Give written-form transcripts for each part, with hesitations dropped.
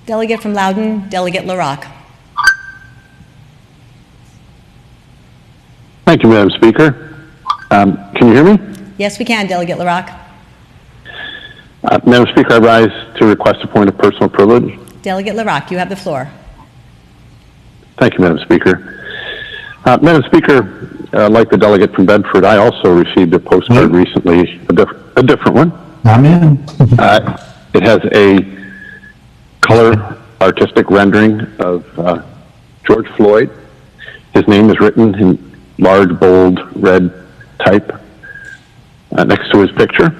Delegate from Loudoun, Delegate LaRocque. Thank you, Madam Speaker. Can you hear me? Yes, we can, Delegate LaRocque. Madam Speaker, I rise to request a point of personal privilege. Delegate LaRocque, you have the floor. Thank you, Madam Speaker. Madam Speaker, like the delegate from Bedford, I also received a postcard recently, a different one. I'm in. It has a color artistic rendering of George Floyd. His name is written in large, bold, red type next to his picture.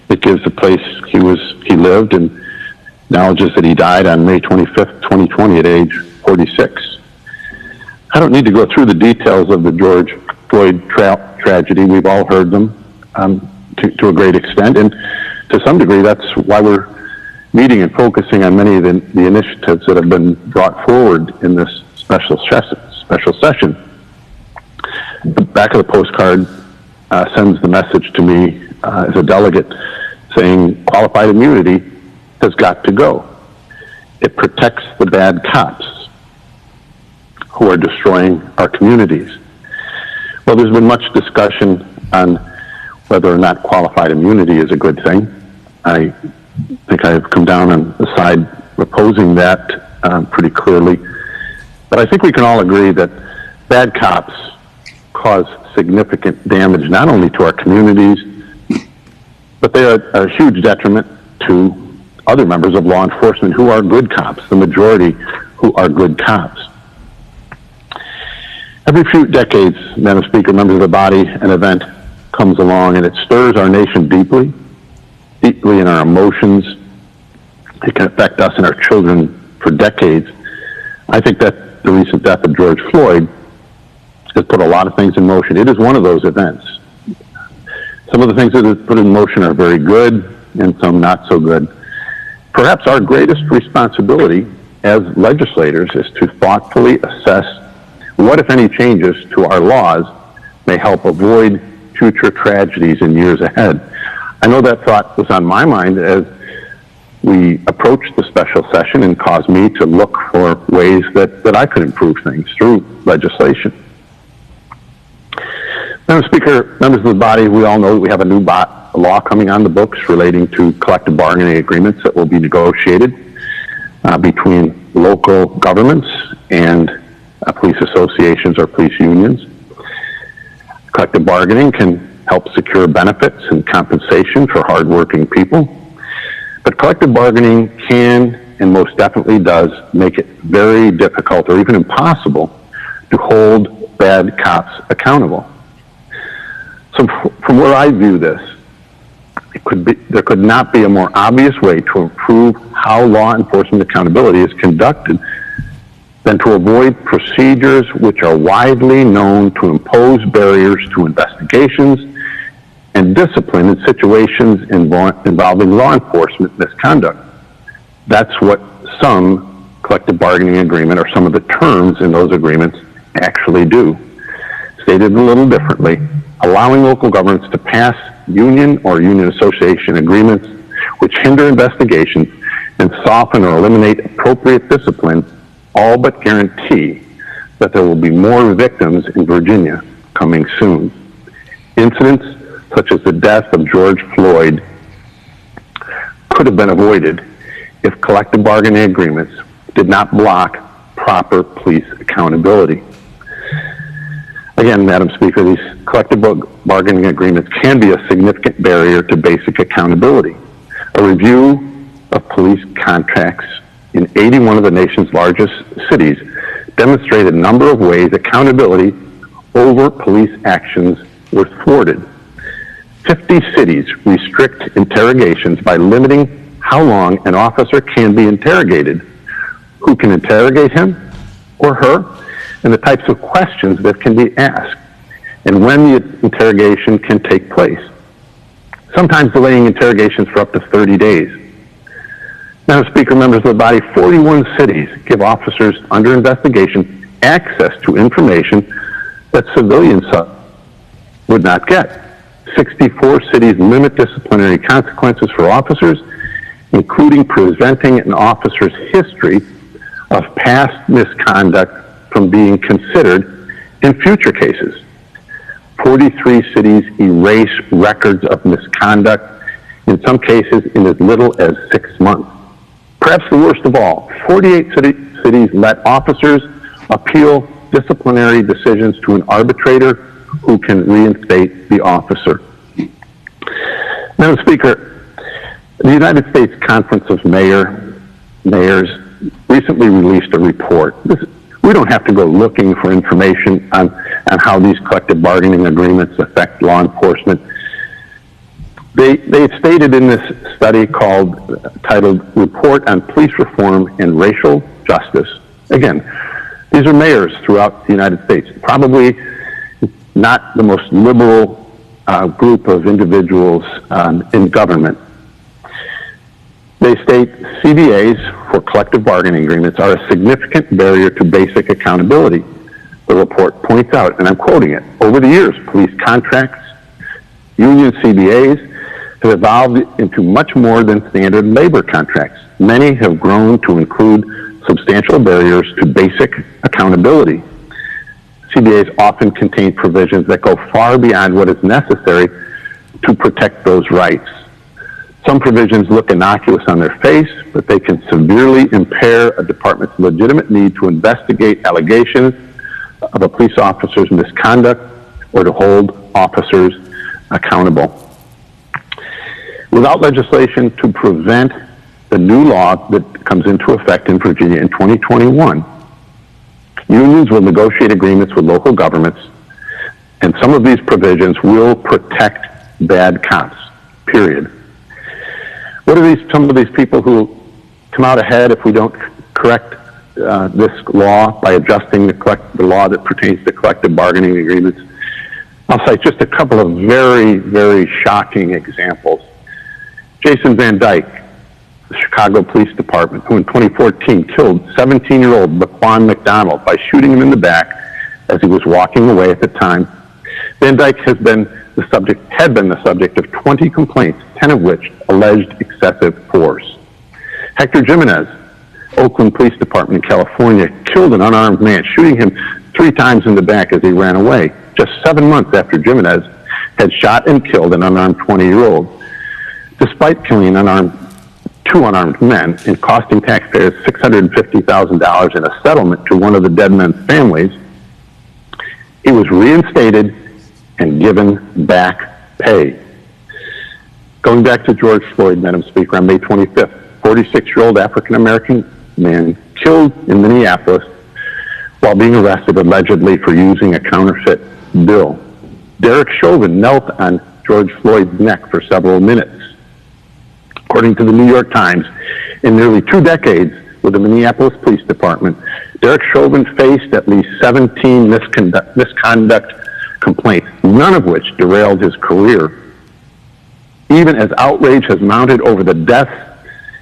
It gives the place he lived and acknowledges that he died on May 25th, 2020 at age 46. I don't need to go through the details of the George Floyd tragedy. We've all heard them to a great extent, and to some degree that's why we're meeting and focusing on many of the initiatives that have been brought forward in this special session. The back of the postcard sends the message to me as a delegate saying qualified immunity has got to go. It protects the bad cops who are destroying our communities. Well, there's been much discussion on whether or not qualified immunity is a good thing. I think I have come down on the side opposing that pretty clearly. But I think we can all agree that bad cops cause significant damage not only to our communities, but they are a huge detriment to other members of law enforcement who are good cops, the majority who are good cops. Every few decades, Madam Speaker, members of the body, an event comes along and it stirs our nation deeply in our emotions. It can affect us and our children for decades. I think that the recent death of George Floyd has put a lot of things in motion. It is one of those events. Some of the things that it put in motion are very good and some not so good. Perhaps our greatest responsibility as legislators is to thoughtfully assess what, if any, changes to our laws may help avoid future tragedies in years ahead. I know that thought was on my mind as we approached the special session and caused me to look for ways that I could improve things through legislation. Madam Speaker, members of the body, we all know that we have a new law coming on the books relating to collective bargaining agreements that will be negotiated between local governments and police associations or police unions. Collective bargaining can help secure benefits and compensation for hardworking people, but collective bargaining can and most definitely does make it very difficult or even impossible to hold bad cops accountable. So from where I view this, there could not be a more obvious way to improve how law enforcement accountability is conducted than to avoid procedures which are widely known to impose barriers to investigations and discipline in situations involving law enforcement misconduct. That's what some collective bargaining agreement or some of the terms in those agreements actually do. Stated a little differently, allowing local governments to pass union or union association agreements which hinder investigations and soften or eliminate appropriate discipline all but guarantee that there will be more victims in Virginia coming soon. Incidents such as the death of George Floyd could have been avoided if collective bargaining agreements did not block proper police accountability. Again, Madam Speaker, these collective bargaining agreements can be a significant barrier to basic accountability. A review of police contracts in 81 of the nation's largest cities demonstrated a number of ways accountability over police actions were thwarted. 50 cities restrict interrogations by limiting how long an officer can be interrogated, who can interrogate him or her, and the types of questions that can be asked, and when the interrogation can take place, sometimes delaying interrogations for up to 30 days. Madam Speaker, members of the body, 41 cities give officers under investigation access to information that civilians would not get. 64 cities limit disciplinary consequences for officers, including presenting an officer's history of past misconduct from being considered in future cases. 43 cities erase records of misconduct, in some cases in as little as 6 months. Perhaps the worst of all, 48 cities let officers appeal disciplinary decisions to an arbitrator who can reinstate the officer. Madam Speaker, the United States Conference of Mayors recently released a report. We don't have to go looking for information on how these collective bargaining agreements affect law enforcement. They stated in this study titled Report on Police Reform and Racial Justice. Again, these are mayors throughout the United States, probably not the most liberal group of individuals in government. They state CBAs for collective bargaining agreements are a significant barrier to basic accountability. The report points out, and I'm quoting it, over the years, police contracts, union CBAs have evolved into much more than standard labor contracts. Many have grown to include substantial barriers to basic accountability. CBAs often contain provisions that go far beyond what is necessary to protect those rights. Some provisions look innocuous on their face, but they can severely impair a department's legitimate need to investigate allegations of a police officer's misconduct or to hold officers accountable. Without legislation to prevent the new law that comes into effect in Virginia in 2021, unions will negotiate agreements with local governments, and some of these provisions will protect bad cops, period. What are some of these people who come out ahead if we don't correct this law by adjusting the law that pertains to collective bargaining agreements? I'll cite just a couple of very, very shocking examples. Jason Van Dyke, the Chicago Police Department, who in 2014 killed 17-year-old Laquan McDonald by shooting him in the back as he was walking away at the time. Van Dyke had been the subject of 20 complaints, 10 of which alleged excessive force. Hector Jimenez, Oakland Police Department in California, killed an unarmed man, shooting him 3 times in the back as he ran away, just 7 months after Jimenez had shot and killed an unarmed 20-year-old. Despite killing 2 unarmed men and costing taxpayers $650,000 in a settlement to one of the dead men's families, he was reinstated and given back pay. Going back to George Floyd, Madam Speaker, on May 25th, 46-year-old African-American man killed in Minneapolis while being arrested allegedly for using a counterfeit bill. Derek Chauvin knelt on George Floyd's neck for several minutes. According to the New York Times, in nearly 2 decades with the Minneapolis Police Department, Derek Chauvin faced at least 17 misconduct complaints, none of which derailed his career. Even as outrage has mounted over the deaths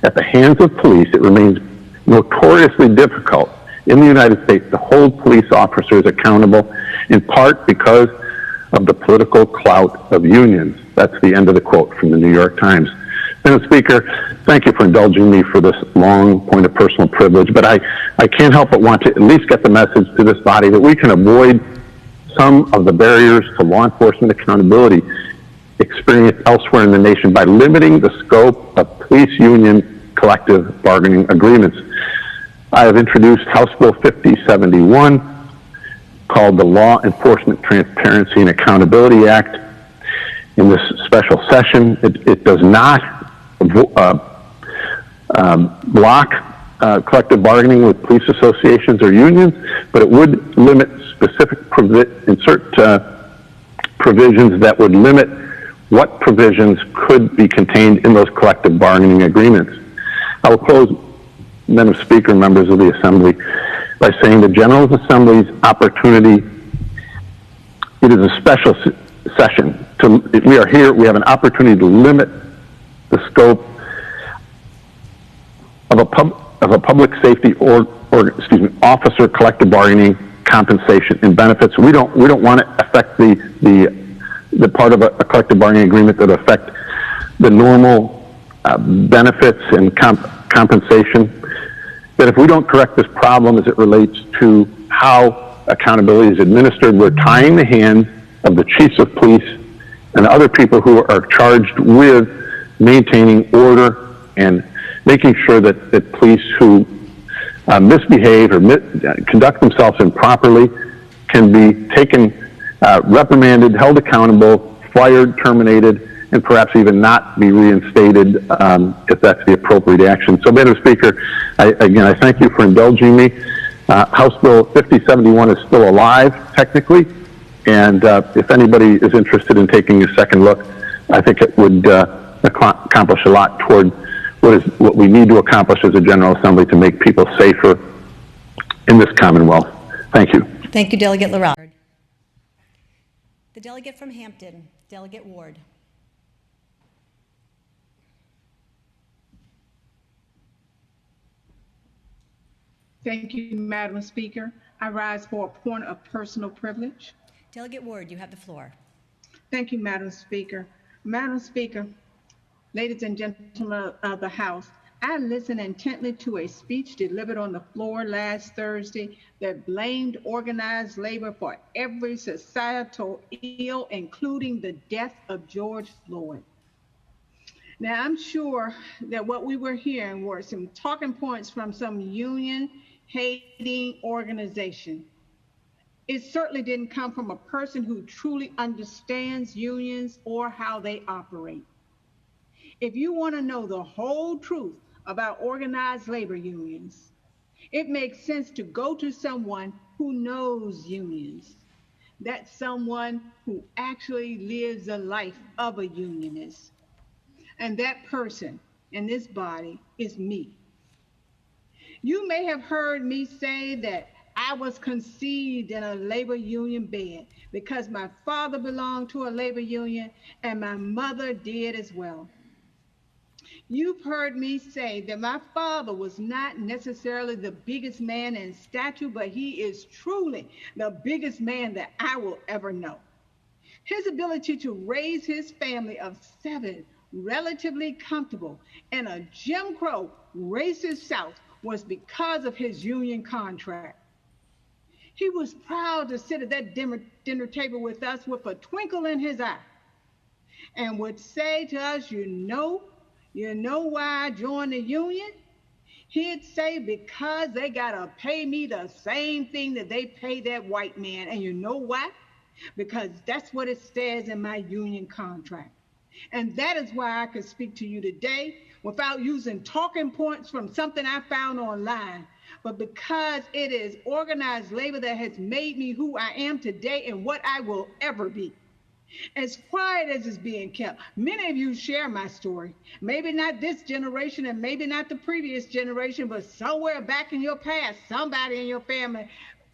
at the hands of police, it remains notoriously difficult in the United States to hold police officers accountable, in part because of the political clout of unions. That's the end of the quote from the New York Times. Madam Speaker, thank you for indulging me for this long point of personal privilege, but I can't help but want to at least get the message to this body that we can avoid some of the barriers to law enforcement accountability experienced elsewhere in the nation by limiting the scope of police union collective bargaining agreements. I have introduced House Bill 5071, called the Law Enforcement Transparency and Accountability Act. In this special session, it does not block collective bargaining with police associations or unions, but it would limit provisions that would limit what provisions could be contained in those collective bargaining agreements. I will close, Madam Speaker, members of the Assembly, by saying the General Assembly's opportunity, it is a special session. We are here, we have an opportunity to limit the scope of a public safety officer collective bargaining compensation and benefits. We don't want to affect the part of a collective bargaining agreement that affect the normal benefits and compensation, that if we don't correct this problem as it relates to how accountability is administered, we're tying the hands of the chiefs of police and other people who are charged with maintaining order and making sure that police who misbehave or conduct themselves improperly can be taken, reprimanded, held accountable, fired, terminated, and perhaps even not be reinstated if that's the appropriate action. So, Madam Speaker, I thank you for indulging me. House Bill 5071 is still alive, technically, and if anybody is interested in taking a second look, I think it would accomplish a lot toward what we need to accomplish as a General Assembly to make people safer in this Commonwealth. Thank you. Thank you, Delegate LaRocque. The delegate from Hampton, Delegate Ward. Thank you, Madam Speaker. I rise for a point of personal privilege. Delegate Ward, you have the floor. Thank you, Madam Speaker. Madam Speaker, ladies and gentlemen of the House, I listened intently to a speech delivered on the floor last Thursday that blamed organized labor for every societal ill, including the death of George Floyd. Now, I'm sure that what we were hearing were some talking points from some union-hating organization. It certainly didn't come from a person who truly understands unions or how they operate. If you want to know the whole truth about organized labor unions, it makes sense to go to someone who knows unions. That's someone who actually lives the life of a unionist. And that person in this body is me. You may have heard me say that I was conceived in a labor union bed because my father belonged to a labor union and my mother did as well. You've heard me say that my father was not necessarily the biggest man in stature, but he is truly the biggest man that I will ever know. His ability to raise his family of 7 relatively comfortable in a Jim Crow racist South was because of his union contract. He was proud to sit at that dinner table with us with a twinkle in his eye and would say to us, you know why I joined the union? He'd say, because they gotta pay me the same thing that they pay that white man. And you know why? Because that's what it says in my union contract. And that is why I could speak to you today without using talking points from something I found online, but because it is organized labor that has made me who I am today and what I will ever be. As quiet as it's being kept, many of you share my story. Maybe not this generation and maybe not the previous generation, but somewhere back in your past, somebody in your family,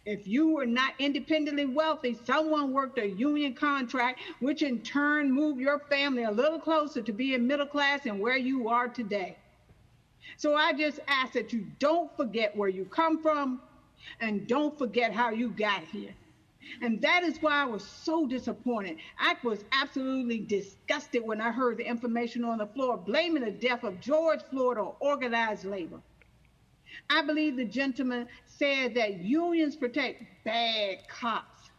if you were not independently wealthy, someone worked a union contract, which in turn moved your family a little closer to being middle class and where you are today. So I just ask that you don't forget where you come from and don't forget how you got here. And that is why I was so disappointed. I was absolutely disgusted when I heard the information on the floor blaming the death of George Floyd on organized labor. I believe the gentleman said that unions protect bad cops.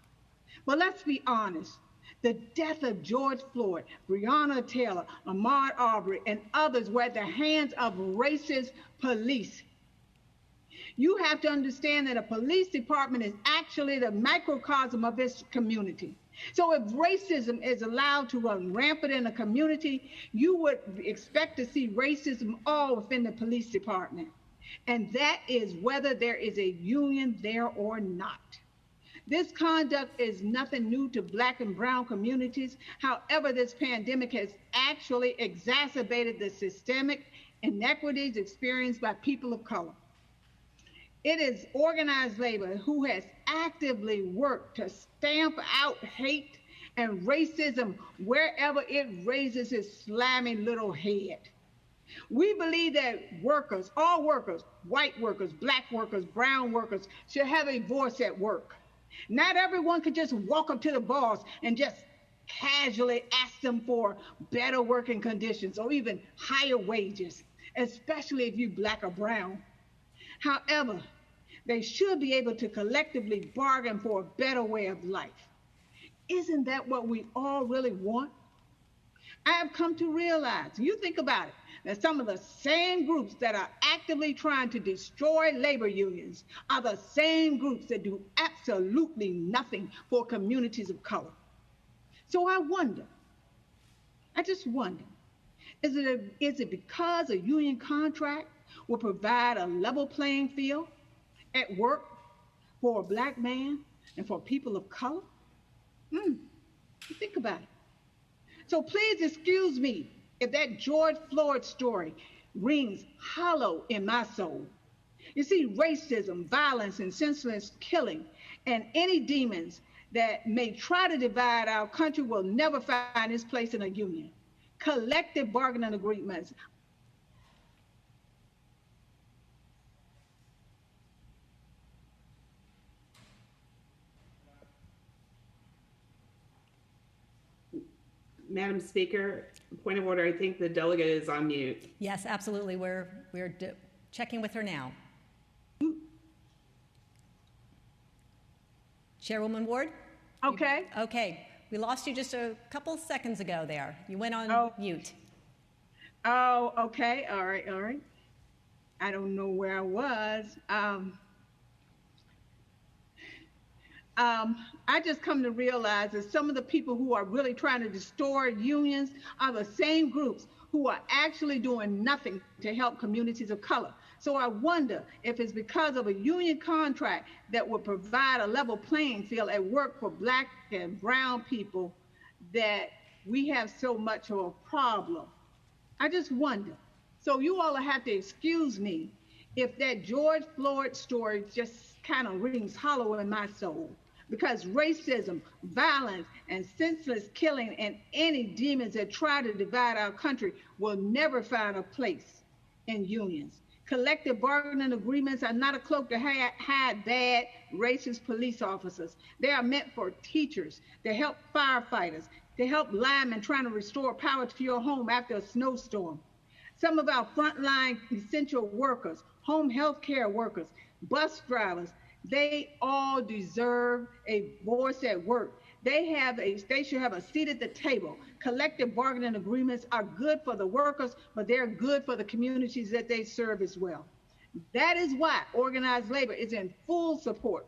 But let's be honest. The death of George Floyd, Breonna Taylor, Ahmaud Arbery, and others were at the hands of racist police. You have to understand that a police department is actually the microcosm of its community. So if racism is allowed to run rampant in a community, you would expect to see racism all within the police department. And that is whether there is a union there or not. This conduct is nothing new to Black and brown communities. However, this pandemic has actually exacerbated the systemic inequities experienced by people of color. It is organized labor who has actively worked to stamp out hate and racism wherever it raises its slimy little head. We believe that workers, all workers, white workers, Black workers, brown workers, should have a voice at work. Not everyone could just walk up to the boss and just casually ask them for better working conditions or even higher wages, especially if you black or brown. However, they should be able to collectively bargain for a better way of life. Isn't that what we all really want? I have come to realize, you think about it, that some of the same groups that are actively trying to destroy labor unions are the same groups that do absolutely nothing for communities of color. So I just wonder, is it because a union contract will provide a level playing field at work for a black man and for people of color? Think about it. So please excuse me if that George Floyd story rings hollow in my soul. You see, racism, violence, and senseless killing, and any demons that may try to divide our country will never find its place in a union. Collective bargaining agreements. Madam Speaker, point of order, I think the delegate is on mute. Yes, absolutely. We're checking with her now. Chairwoman Ward? Okay. Okay. We lost you just a couple seconds ago there. You went on mute. Oh, okay. All right. I don't know where I was. I just come to realize that some of the people who are really trying to destroy unions are the same groups who are actually doing nothing to help communities of color. So I wonder if it's because of a union contract that would provide a level playing field at work for black and brown people that we have so much of a problem. I just wonder. So you all have to excuse me if that George Floyd story just kind of rings hollow in my soul, because racism, violence, and senseless killing and any demons that try to divide our country will never find a place in unions. Collective bargaining agreements are not a cloak to hide bad, racist police officers. They are meant for teachers, to help firefighters, to help linemen trying to restore power to your home after a snowstorm. Some of our frontline essential workers, home health care workers, bus drivers, they all deserve a voice at work. They should have a seat at the table. Collective bargaining agreements are good for the workers, but they're good for the communities that they serve as well. That is why organized labor is in full support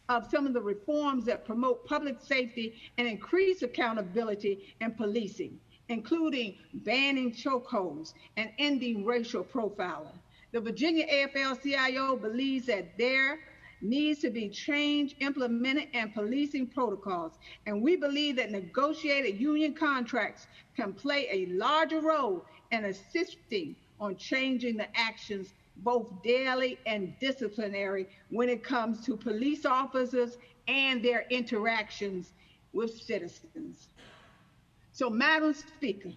of some of the reforms that promote public safety and increase accountability in policing, including banning chokeholds and ending racial profiling. The Virginia AFL-CIO believes that there needs to be change implemented in policing protocols, and we believe that negotiated union contracts can play a larger role in assisting on changing the actions, both daily and disciplinary, when it comes to police officers and their interactions with citizens. So, Madam Speaker,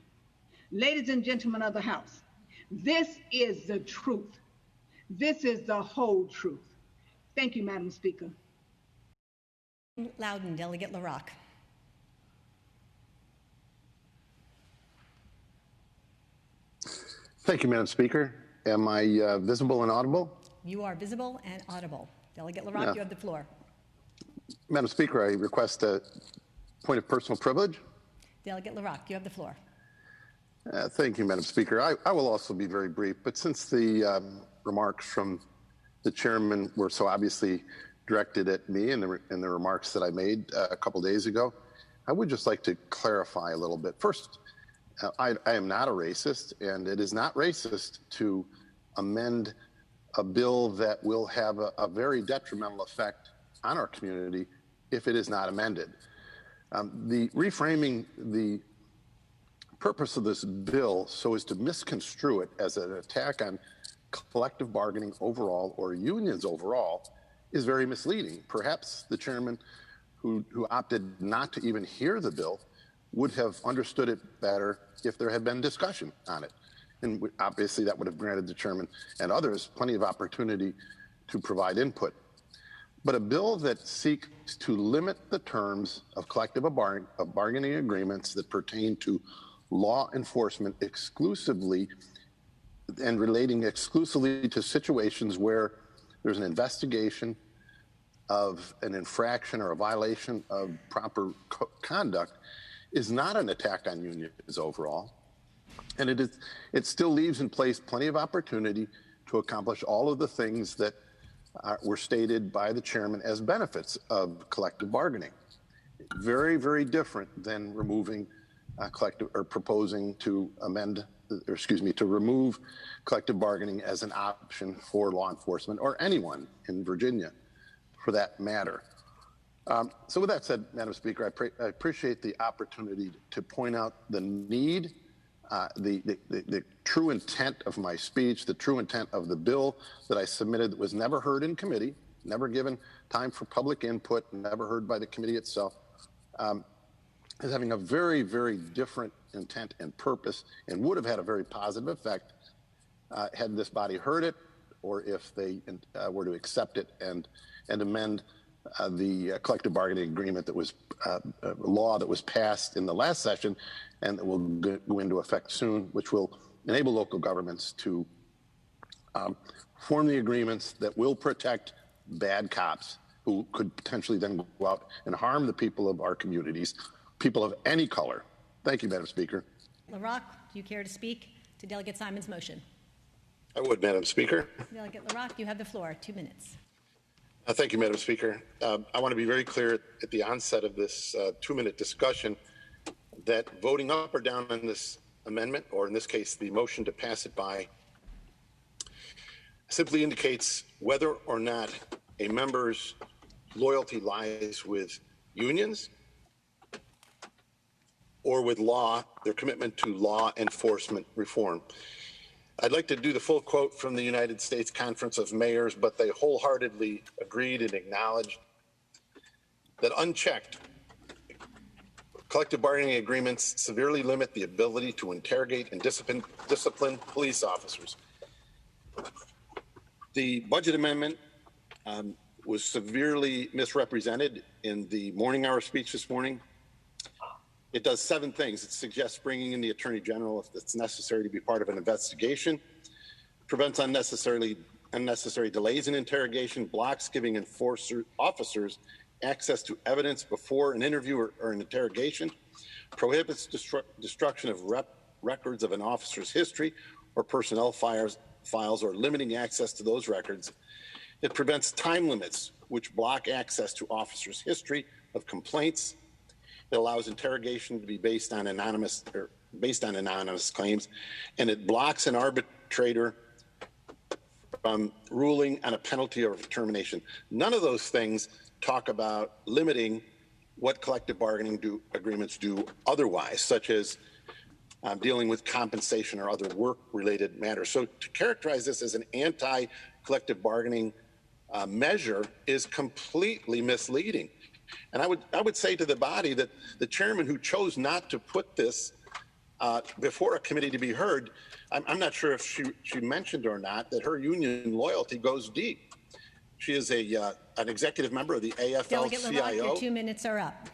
ladies and gentlemen of the House, this is the truth. This is the whole truth. Thank you, Madam Speaker. Loudon, Delegate LaRocque. Thank you, Madam Speaker. Am I visible and audible? You are visible and audible. Delegate LaRocque, Yeah. you have the floor. Madam Speaker, I request a point of personal privilege. Delegate LaRocque, you have the floor. Thank you, Madam Speaker. I will also be very brief, but since the remarks from the chairman were so obviously directed at me in the remarks that I made a couple days ago, I would just like to clarify a little bit. First, I am not a racist, and it is not racist to amend a bill that will have a very detrimental effect on our community if it is not amended. The reframing the purpose of this bill so as to misconstrue it as an attack on collective bargaining overall or unions overall is very misleading. Perhaps the chairman who opted not to even hear the bill would have understood it better if there had been discussion on it. And obviously that would have granted the chairman and others plenty of opportunity to provide input. but a bill that seeks to limit the terms of collective bargaining agreements that pertain to law enforcement exclusively and relating exclusively to situations where there's an investigation of an infraction or a violation of proper conduct is not an attack on unions overall. And it still leaves in place plenty of opportunity to accomplish all of the things that were stated by the chairman as benefits of collective bargaining. Very, very different than removing collective or proposing to to remove collective bargaining as an option for law enforcement or anyone in Virginia for that matter. So with that said, Madam Speaker, I appreciate the opportunity to point out the need, the true intent of my speech, the true intent of the bill that I submitted that was never heard in committee, never given time for public input, never heard by the committee itself, is having a very, very different intent and purpose and would have had a very positive effect had this body heard it or if they were to accept it and amend the collective bargaining agreement that was law that was passed in the last session and that will go into effect soon, which will enable local governments to form the agreements that will protect bad cops who could potentially then go out and harm the people of our communities, people of any color. Thank you, Madam Speaker. LaRock, do you care to speak to Delegate Simon's motion? I would, Madam Speaker. Delegate LaRock, you have the floor. 2 minutes. Thank you, Madam Speaker. I want to be very clear at the onset of this 2-minute discussion that voting up or down on this amendment, or in this case, the motion to pass it by, simply indicates whether or not a member's loyalty lies with unions or with law, their commitment to law enforcement reform. I'd like to do the full quote from the United States Conference of Mayors, but they wholeheartedly agreed and acknowledged that unchecked, collective bargaining agreements severely limit the ability to interrogate and discipline police officers. The budget amendment was severely misrepresented in the morning hour speech this morning. It does 7 things. It suggests bringing in the Attorney General if it's necessary to be part of an investigation, prevents unnecessary delays in interrogation, blocks giving officers access to evidence before an interview or an interrogation, prohibits destruction of records of an officer's history or personnel files or limiting access to those records. It prevents time limits, which block access to officers' history of complaints. It allows interrogation to be based on anonymous claims, and it blocks an arbitrator from ruling on a penalty or termination. None of those things talk about limiting what collective bargaining agreements do otherwise, such as dealing with compensation or other work-related matters. So to characterize this as an anti-collective bargaining measure is completely misleading. And I would say to the body that the chairman who chose not to put this before a committee to be heard, I'm not sure if she mentioned or not that her union loyalty goes deep. She is an executive member of the AFL-CIO. Delegate LaRock, your 2 minutes are up.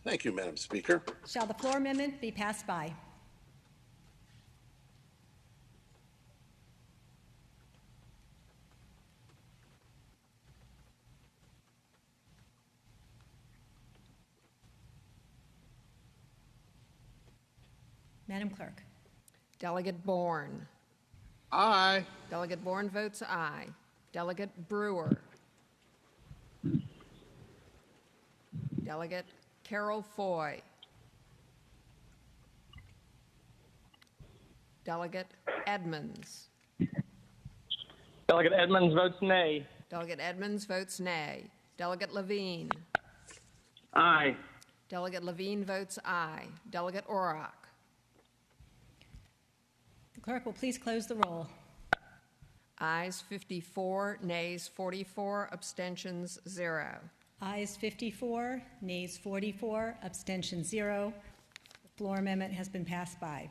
Thank you, Madam Speaker. Shall the floor amendment be passed by? Madam Clerk. Delegate Bourne. Aye. Delegate Bourne votes aye. Delegate Brewer. Delegate Carol Foy. Delegate Edmonds. Delegate Edmonds votes nay. Delegate Edmonds votes nay. Delegate Levine. Aye. Delegate Levine votes aye. Delegate Auroch. The clerk will please close the roll. Ayes 54, nays 44, abstentions 0. Ayes 54, nays 44, abstention 0. The floor amendment has been passed by.